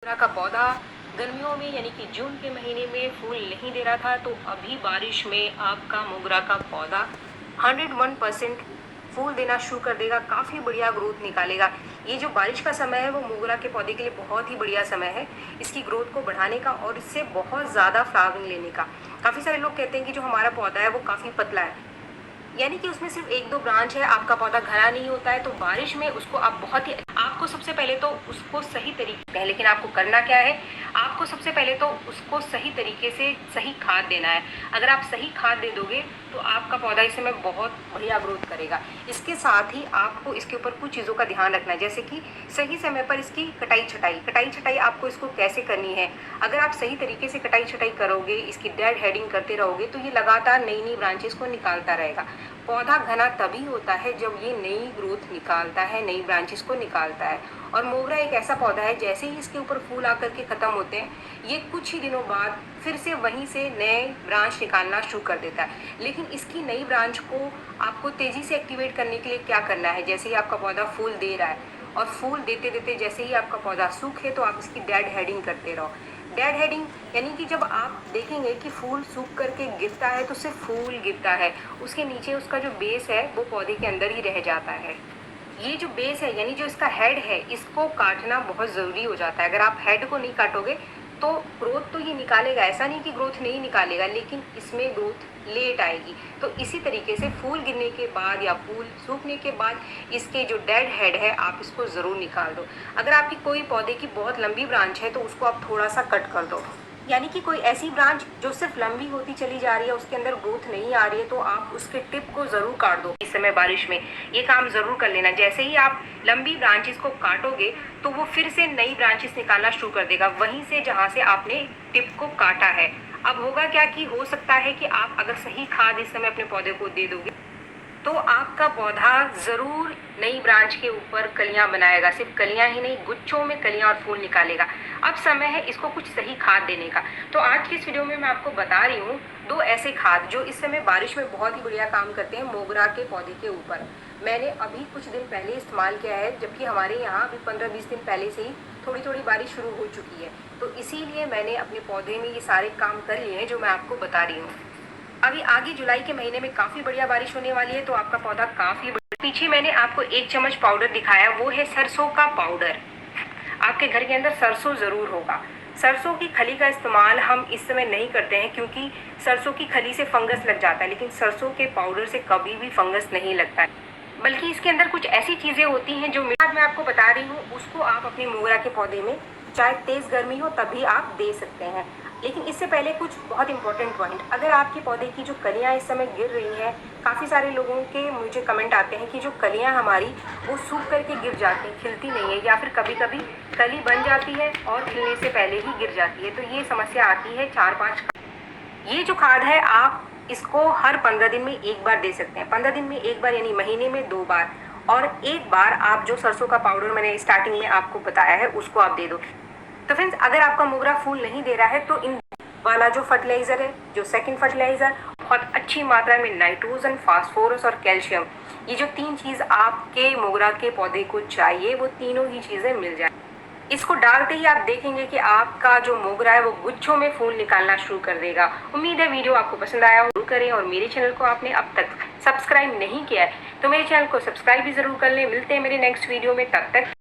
मोगरा का पौधा गर्मियों में यानी कि जून के महीने में फूल नहीं दे रहा था, तो अभी बारिश में आपका मोगरा का पौधा 101% फूल देना शुरू कर देगा, काफ़ी बढ़िया ग्रोथ निकालेगा। ये जो बारिश का समय है वो मोगरा के पौधे के लिए बहुत ही बढ़िया समय है इसकी ग्रोथ को बढ़ाने का और इससे बहुत ज़्यादा फ्लावरिंग लेने का। काफ़ी सारे लोग कहते हैं कि जो हमारा पौधा है वो काफ़ी पतला है, यानी कि उसमें सिर्फ एक दो ब्रांच है, आपका पौधा घना नहीं होता है, तो बारिश में उसको आप बहुत ही आपको सबसे पहले तो उसको सही तरीके है, लेकिन आपको करना क्या है, आपको सबसे पहले तो उसको सही तरीके से सही खाद देना है। अगर आप सही खाद दे दोगे तो आपका पौधा इस समय बहुत बढ़िया ग्रोथ करेगा। इसके साथ ही आपको इसके ऊपर कुछ चीज़ों का ध्यान रखना है, जैसे कि सही समय पर इसकी कटाई छटाई आपको इसको कैसे करनी है। अगर आप सही तरीके से कटाई छटाई करोगे, इसकी डेड हेडिंग करते रहोगे, तो ये लगातार नई नई ब्रांचेस को निकालता रहेगा। पौधा घना तभी होता है जब ये नई ग्रोथ निकालता है, नई ब्रांचेस को निकालता है। और मोगरा एक ऐसा पौधा है, जैसे ही इसके ऊपर फूल आकर के ख़त्म होते हैं, ये कुछ ही दिनों बाद फिर से वहीं से नए ब्रांच निकालना शुरू कर देता है। लेकिन इसकी नई ब्रांच को आपको तेज़ी से एक्टिवेट करने के लिए क्या करना है, जैसे ही आपका पौधा फूल दे रहा है और फूल देते देते जैसे ही आपका पौधा सूखे तो आप इसकी डेड हेडिंग करते रहो। डेड हेडिंग यानी कि जब आप देखेंगे कि फूल सूख करके गिरता है तो सिर्फ फूल गिरता है, उसके नीचे उसका जो बेस है वो पौधे के अंदर ही रह जाता है। ये जो बेस है यानी जो इसका हेड है, इसको काटना बहुत ज़रूरी हो जाता है। अगर आप हेड को नहीं काटोगे तो ग्रोथ तो ये निकालेगा, ऐसा नहीं कि ग्रोथ नहीं निकालेगा, लेकिन इसमें ग्रोथ लेट आएगी। तो इसी तरीके से फूल गिरने के बाद या फूल सूखने के बाद इसके जो डेड हेड है आप इसको ज़रूर निकाल दो। अगर आपकी कोई पौधे की बहुत लंबी ब्रांच है तो उसको आप थोड़ा सा कट कर दो, यानी कि कोई ऐसी ब्रांच जो सिर्फ लंबी होती चली जा रही है, उसके अंदर ग्रोथ नहीं आ रही है, तो आप उसके टिप को ज़रूर काट दो। इस समय बारिश में ये काम ज़रूर कर लेना। जैसे ही आप लंबी ब्रांचेस को काटोगे तो वो फिर से नई ब्रांचेस निकालना शुरू कर देगा, वहीं से जहाँ से आपने टिप को काटा है। अब होगा क्या कि हो सकता है कि आप अगर सही खाद इस समय अपने पौधे को दे दोगे तो आपका पौधा ज़रूर नई ब्रांच के ऊपर कलियां बनाएगा, सिर्फ कलियां ही नहीं, गुच्छों में कलियां और फूल निकालेगा। अब समय है इसको कुछ सही खाद देने का। तो आज की इस वीडियो में मैं आपको बता रही हूँ दो ऐसे खाद जो इस समय बारिश में बहुत ही बढ़िया काम करते हैं मोगरा के पौधे के ऊपर। मैंने अभी कुछ दिन पहले इस्तेमाल किया है, जबकि हमारे यहाँ अभी 15-20 दिन पहले से ही थोड़ी थोड़ी बारिश शुरू हो चुकी है, तो इसीलिए मैंने अपने पौधे में ये सारे काम कर लिए हैं जो मैं आपको बता रही हूँ। अभी आगे जुलाई के महीने में काफ़ी बढ़िया बारिश होने वाली है, तो आपका पौधा काफ़ी पीछे मैंने आपको 1 चम्मच पाउडर दिखाया, वो है सरसों का पाउडर। आपके घर के अंदर सरसों ज़रूर होगा। सरसों की खली का इस्तेमाल हम इस समय नहीं करते हैं क्योंकि सरसों की खली से फंगस लग जाता है, लेकिन सरसों के पाउडर से कभी भी फंगस नहीं लगता है, बल्कि इसके अंदर कुछ ऐसी चीज़ें होती हैं जो मैं आपको बता रही हूँ, उसको आप अपने मोगरा के पौधे में चाहे तेज़ गर्मी हो तभी आप दे सकते हैं। लेकिन इससे पहले कुछ बहुत इंपॉर्टेंट पॉइंट, अगर आपके पौधे की जो कलियां इस समय गिर रही हैं, काफ़ी सारे लोगों के मुझे कमेंट आते हैं कि जो कलियां हमारी वो सूख करके गिर जाती हैं, खिलती नहीं है, या फिर कभी कभी कली बन जाती है और खिलने से पहले ही गिर जाती है, तो ये समस्या आती है 4-5। ये जो खाद है आप इसको हर 15 दिन में एक बार दे सकते हैं, 15 दिन में एक बार यानी महीने में 2 बार, और एक बार आप जो सरसों का पाउडर मैंने स्टार्टिंग में आपको बताया है उसको आप दे दो। तो फ्रेंड्स, अगर आपका मोगरा फूल नहीं दे रहा है तो इन वाला जो फर्टिलाइज़र है, जो सेकंड फर्टिलाइज़र, बहुत अच्छी मात्रा में नाइट्रोजन, फास्फोरस और कैल्शियम, ये जो 3 चीज़ आपके मोगरा के पौधे को चाहिए, वो तीनों ही चीज़ें मिल जाए। इसको डालते ही आप देखेंगे कि आपका जो मोगरा है वो गुच्छों में फूल निकालना शुरू कर देगा। उम्मीद है वीडियो आपको पसंद आया हो, करें, और मेरे चैनल को आपने अब तक सब्सक्राइब नहीं किया है तो मेरे चैनल को सब्सक्राइब भी ज़रूर कर लें। मिलते हैं मेरे नेक्स्ट वीडियो में, तब तक